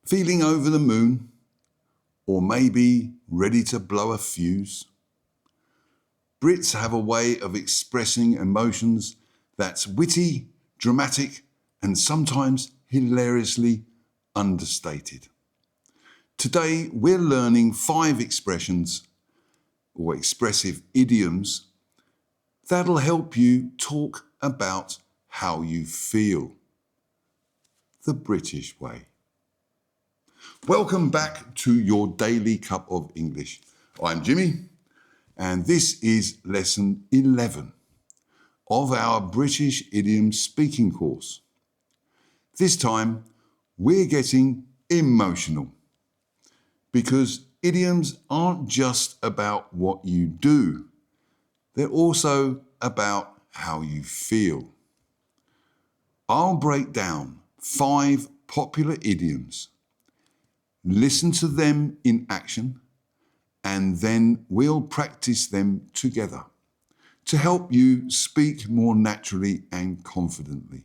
Feeling over the moon? Or maybe ready to blow a fuse? Brits have a way of expressing emotions that's witty, dramatic, and sometimes hilariously understated. Today, we're learning 5 expressions or expressive idioms that'll help you talk about how you feel. The British way. Welcome back to your daily cup of English. I'm Jimmy, and this is lesson 11 of our British Idioms speaking course. This time, we're getting emotional because idioms aren't just about what you do, they're also about how you feel. I'll break down 5 popular idioms. Listen to them in action, and then we'll practice them together to help you speak more naturally and confidently.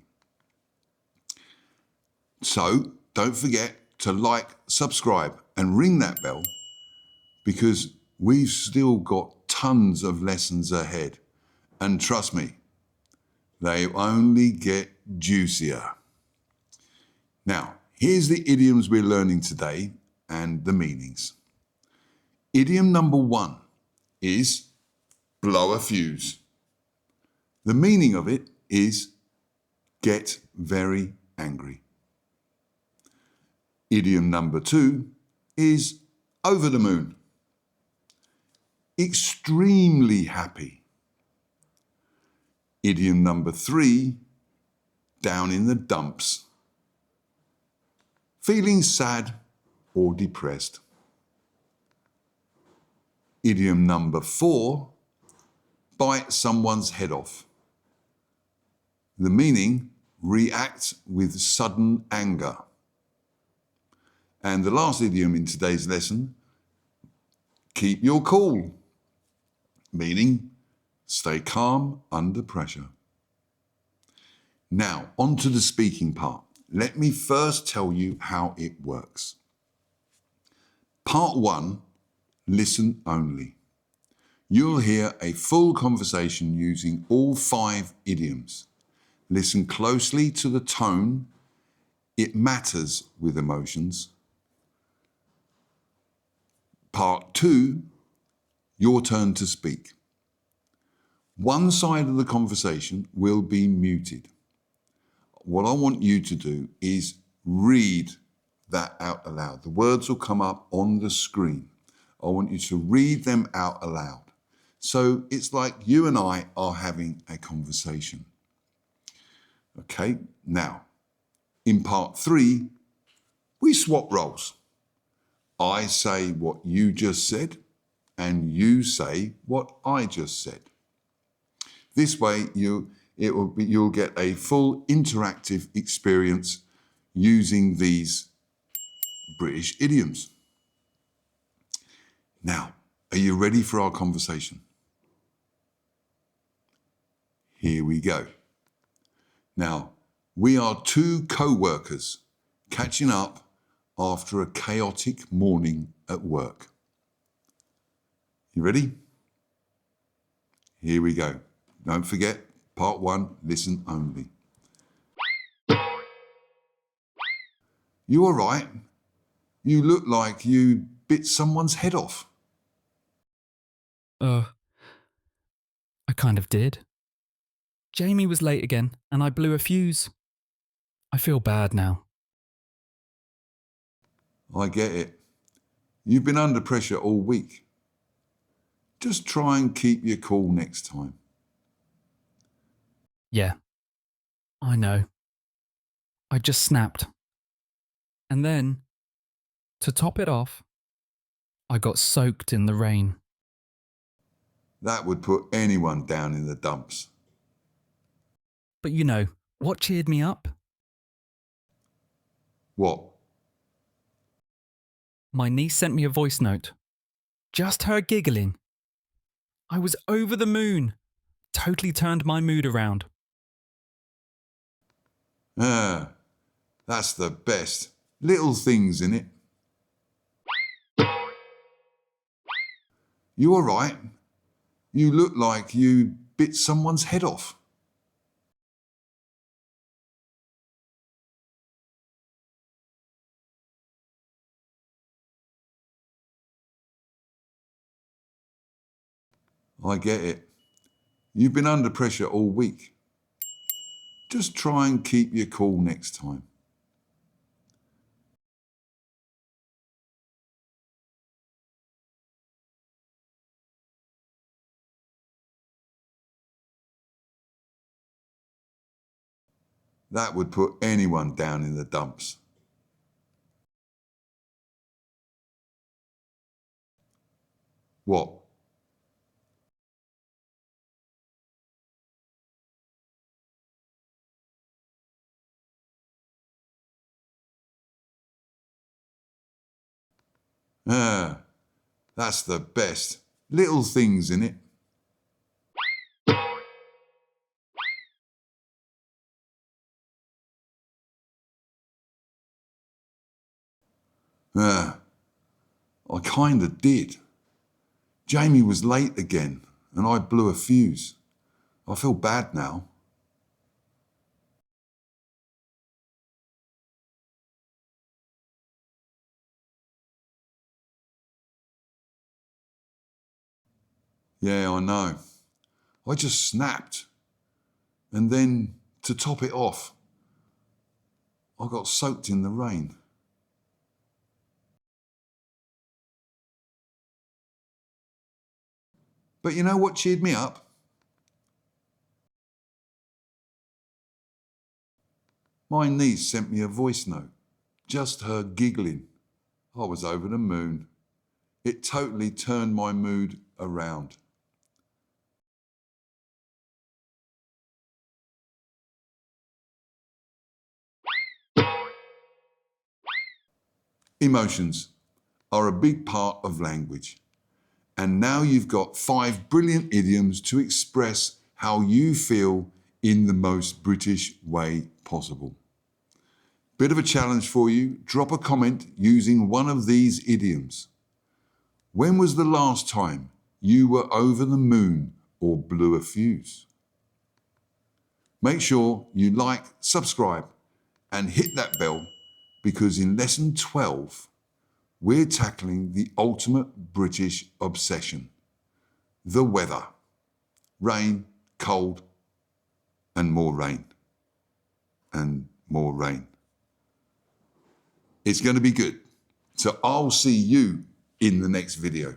So don't forget to like, subscribe, and ring that bell because we've still got tons of lessons ahead. And trust me, they only get juicier. Now, here's the idioms we're learning today and the meanings. Idiom number 1 is blow a fuse. The meaning of it is get very angry. Idiom number 2 is over the moon. Extremely happy. Idiom number 3, down in the dumps. Feeling sad or depressed. Idiom number 4, bite someone's head off. The meaning, react with sudden anger. And the last idiom in today's lesson, keep your cool, meaning stay calm under pressure. Now, on to the speaking part. Let me first tell you how it works. Part 1, listen only. You'll hear a full conversation using all 5 idioms. Listen closely to the tone. It matters with emotions. Part 2, your turn to speak. One side of the conversation will be muted. What I want you to do is read that out aloud. The words will come up on the screen. I want you to read them out aloud. So it's like you and I are having a conversation. Okay, now, in part 3, we swap roles. I say what you just said, and you say what I just said. This way, you'll get a full interactive experience using these British idioms. Now, are you ready for our conversation? Here we go. Now, we are 2 co-workers catching up after a chaotic morning at work. You ready? Here we go. Don't forget, part 1, listen only. You all right? You look like you bit someone's head off. I kind of did. Jamie was late again and I blew a fuse. I feel bad now. I get it. You've been under pressure all week. Just try and keep your cool next time. Yeah, I know. I just snapped. And then, to top it off, I got soaked in the rain. That would put anyone down in the dumps. But you know, what cheered me up? What? My niece sent me a voice note. Just her giggling. I was over the moon. Totally turned my mood around. Ah, that's the best. little things in it. You all right? You look like you bit someone's head off. I get it. You've been under pressure all week. Just try and keep your cool next time. That would put anyone down in the dumps. What? Ah, that's the best. Little things in it. Ah, I kinda did. Jamie was late again and I blew a fuse. I feel bad now. Yeah, I know. I just snapped. And then, to top it off, I got soaked in the rain. But you know what cheered me up? My niece sent me a voice note. Just her giggling. I was over the moon. It totally turned my mood around. Emotions are a big part of language. And now you've got 5 brilliant idioms to express how you feel in the most British way possible. Bit of a challenge for you. Drop a comment using one of these idioms. When was the last time you were over the moon or blew a fuse? Make sure you like, subscribe, and hit that bell because in lesson 12, we're tackling the ultimate British obsession, the weather. Rain, cold, and more rain, and more rain. It's going to be good. So I'll see you in the next video.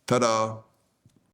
Ta-da!